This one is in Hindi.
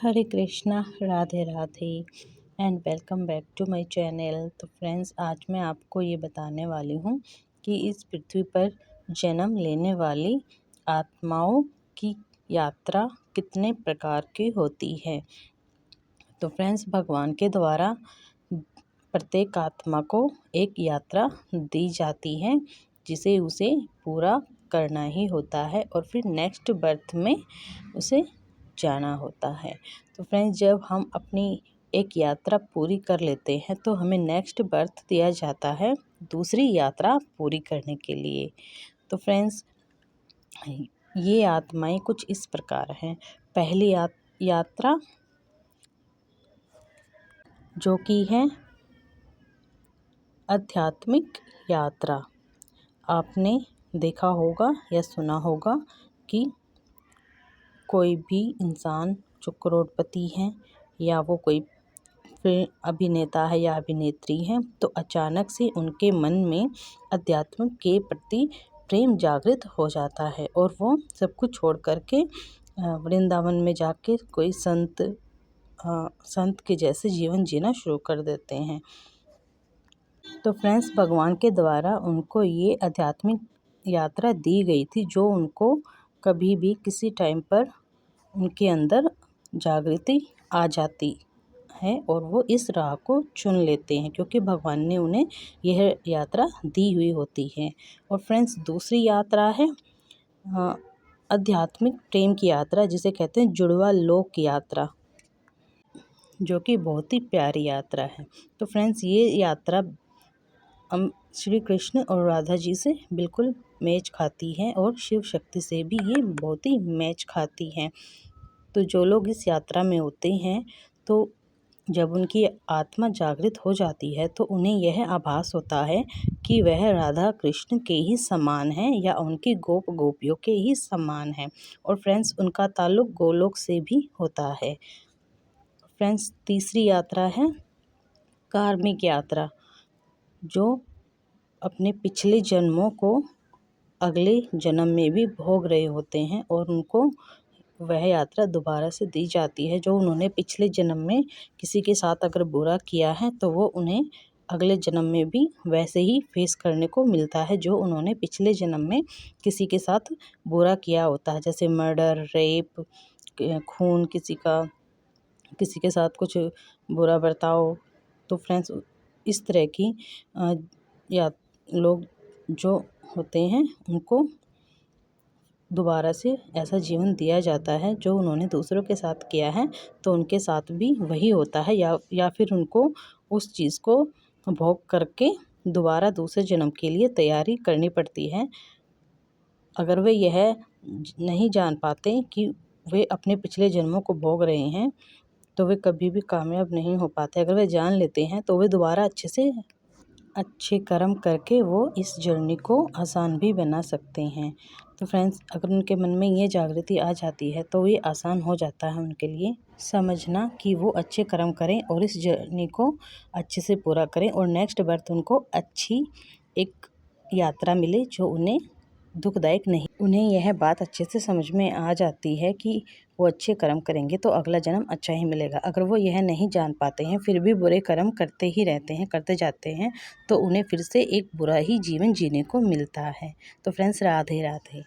Hare Krishna, Radhe Radhe and welcome back to my channel. तो फ्रेंड्स, आज मैं आपको ये बताने वाली हूँ कि इस पृथ्वी पर जन्म लेने वाली आत्माओं की यात्रा कितने प्रकार की होती है। तो फ्रेंड्स, भगवान के द्वारा प्रत्येक आत्मा को एक यात्रा दी जाती है जिसे उसे पूरा करना ही होता है और फिर नेक्स्ट बर्थ में उसे जाना होता है। तो फ्रेंड्स, जब हम अपनी एक यात्रा पूरी कर लेते हैं तो हमें नेक्स्ट बर्थ दिया जाता है दूसरी यात्रा पूरी करने के लिए। तो फ्रेंड्स, ये आत्माएं कुछ इस प्रकार हैं। पहली यात्रा जो कि है आध्यात्मिक यात्रा। आपने देखा होगा या सुना होगा कि कोई भी इंसान जो करोड़पति हैं या वो कोई फिल्म अभिनेता है या अभिनेत्री हैं, तो अचानक से उनके मन में अध्यात्म के प्रति प्रेम जागृत हो जाता है और वो सब कुछ छोड़ कर के वृंदावन में जाके कोई संत के जैसे जीवन जीना शुरू कर देते हैं। तो फ्रेंड्स, भगवान के द्वारा उनको ये आध्यात्मिक यात्रा दी गई थी जो उनको कभी भी किसी टाइम पर उनके अंदर जागृति आ जाती है और वो इस राह को चुन लेते हैं क्योंकि भगवान ने उन्हें यह यात्रा दी हुई होती है। और फ्रेंड्स, दूसरी यात्रा है आध्यात्मिक प्रेम की यात्रा, जिसे कहते हैं जुड़वा लोक यात्रा, जो कि बहुत ही प्यारी यात्रा है। तो फ्रेंड्स, ये यात्रा श्री कृष्ण और राधा जी से बिल्कुल मैच खाती है और शिव शक्ति से भी ये बहुत ही मैच खाती हैं। तो जो लोग इस यात्रा में होते हैं, तो जब उनकी आत्मा जागृत हो जाती है तो उन्हें यह आभास होता है कि वह राधा कृष्ण के ही समान हैं या उनकी गोपियों के ही समान हैं। और फ्रेंड्स, उनका ताल्लुक गोलोक से भी होता है। फ्रेंड्स, तीसरी यात्रा है कार्मिक यात्रा, जो अपने पिछले जन्मों को अगले जन्म में भी भोग रहे होते हैं और उनको वह यात्रा दोबारा से दी जाती है। जो उन्होंने पिछले जन्म में किसी के साथ अगर बुरा किया है तो वो उन्हें अगले जन्म में भी वैसे ही फेस करने को मिलता है जो उन्होंने पिछले जन्म में किसी के साथ बुरा किया होता है, जैसे मर्डर, रेप, खून, किसी के साथ कुछ बुरा बर्ताव। तो फ्रेंड्स, इस तरह की या लोग जो होते हैं उनको दोबारा से ऐसा जीवन दिया जाता है जो उन्होंने दूसरों के साथ किया है तो उनके साथ भी वही होता है या फिर उनको उस चीज़ को भोग करके दोबारा दूसरे जन्म के लिए तैयारी करनी पड़ती है। अगर वे यह नहीं जान पाते कि वे अपने पिछले जन्मों को भोग रहे हैं तो वे कभी भी कामयाब नहीं हो पाते। अगर वे जान लेते हैं तो वे दोबारा अच्छे कर्म करके वो इस जर्नी को आसान भी बना सकते हैं। तो फ्रेंड्स, अगर उनके मन में ये जागृति आ जाती है तो ये आसान हो जाता है उनके लिए समझना कि वो अच्छे कर्म करें और इस जर्नी को अच्छे से पूरा करें और नेक्स्ट बर्थ उनको अच्छी एक यात्रा मिले जो उन्हें दुखदायक नहीं। उन्हें यह बात अच्छे से समझ में आ जाती है कि वो अच्छे कर्म करेंगे तो अगला जन्म अच्छा ही मिलेगा। अगर वो यह नहीं जान पाते हैं, फिर भी बुरे कर्म करते ही रहते हैं, करते जाते हैं, तो उन्हें फिर से एक बुरा ही जीवन जीने को मिलता है। तो फ्रेंड्स, राधे राधे।